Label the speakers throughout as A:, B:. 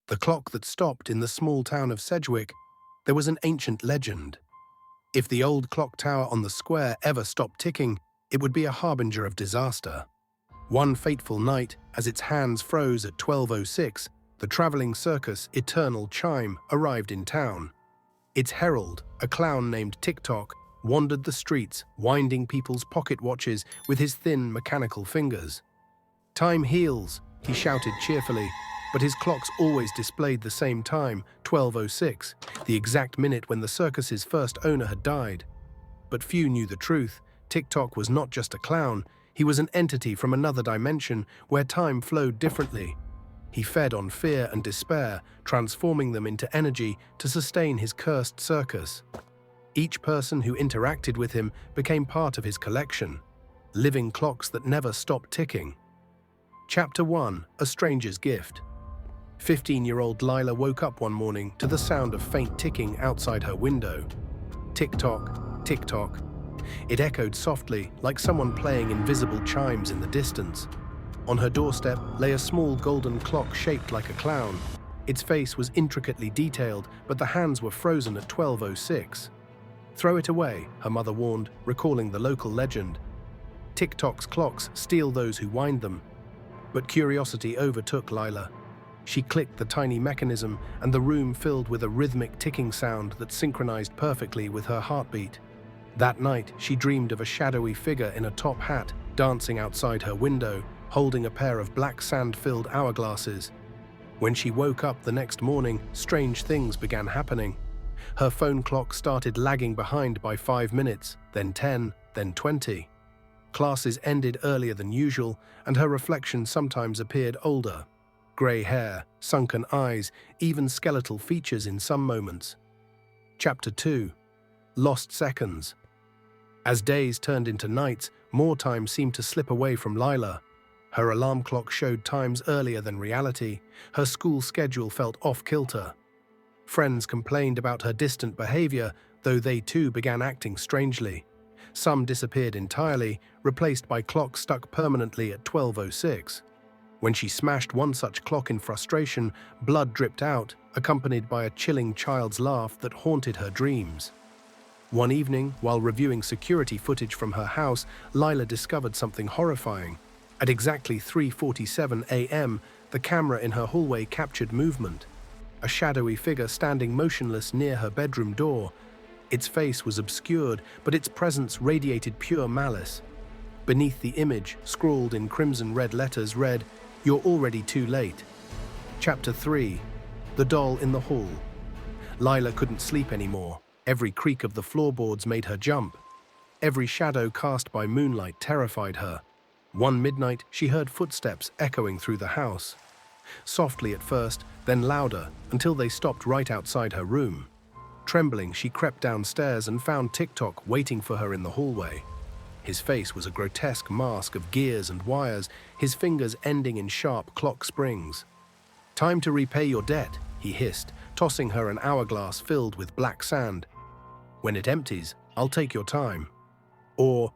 A: The clock that stopped in the small town of Sedgwick, there was an ancient legend. If the old clock tower on the square ever stopped ticking, it would be a harbinger of disaster. One fateful night, as its hands froze at 12:06, the traveling circus Eternal Chime arrived in town. Its herald, a clown named TICK-TOCK, wandered the streets, winding people's pocket watches with his thin, mechanical fingers. "Time heals," he shouted cheerfully, but his clocks always displayed the same time, 12:06, the exact minute when the circus's first owner had died. But few knew the truth. TICK-TOCK was not just a clown, he was an entity from another dimension where time flowed differently. He fed on fear and despair, transforming them into energy to sustain his cursed circus. Each person who interacted with him became part of his collection, living clocks that never stopped ticking. Chapter 1: A Stranger's Gift. 15-year-old Lila woke up one morning to the sound of faint ticking outside her window. Tick-tock, tick-tock. It echoed softly, like someone playing invisible chimes in the distance. On her doorstep lay a small golden clock shaped like a clown. Its face was intricately detailed, but the hands were frozen at 12:06. "Throw it away," her mother warned, recalling the local legend. Tick-tock's clocks steal those who wind them. But curiosity overtook Lila. She clicked the tiny mechanism, and the room filled with a rhythmic ticking sound that synchronized perfectly with her heartbeat. That night, she dreamed of a shadowy figure in a top hat dancing outside her window, holding a pair of black sand-filled hourglasses. When she woke up the next morning, strange things began happening. Her phone clock started lagging behind by 5 minutes, then 10, then 20. Classes ended earlier than usual, and her reflection sometimes appeared older. Grey hair, sunken eyes, even skeletal features in some moments. Chapter 2: Lost Seconds. As days turned into nights, more time seemed to slip away from Lila. Her alarm clock showed times earlier than reality. Her school schedule felt off-kilter. Friends complained about her distant behavior, though they too began acting strangely. Some disappeared entirely, replaced by clocks stuck permanently at 12:06. When she smashed one such clock in frustration, blood dripped out, accompanied by a chilling child's laugh that haunted her dreams. One evening, while reviewing security footage from her house, Lila discovered something horrifying. At exactly 3:47 a.m., the camera in her hallway captured movement. A shadowy figure standing motionless near her bedroom door. Its face was obscured, but its presence radiated pure malice. Beneath the image, scrawled in crimson-red letters, read, "You're already too late." Chapter 3: The Doll in the Hall. Lila couldn't sleep anymore. Every creak of the floorboards made her jump. Every shadow cast by moonlight terrified her. One midnight, she heard footsteps echoing through the house. Softly at first, then louder, until they stopped right outside her room. Trembling, she crept downstairs and found TICK-TOCK waiting for her in the hallway. His face was a grotesque mask of gears and wires, his fingers ending in sharp clock springs. "Time to repay your debt," he hissed, tossing her an hourglass filled with black sand. "When it empties, I'll take your time." Or,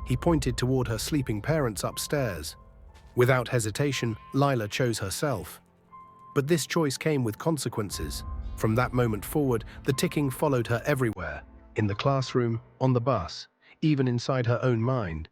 A: he pointed toward her sleeping parents upstairs. Without hesitation, Lila chose herself. But this choice came with consequences. From that moment forward, the ticking followed her everywhere, in the classroom, on the bus, even inside her own mind.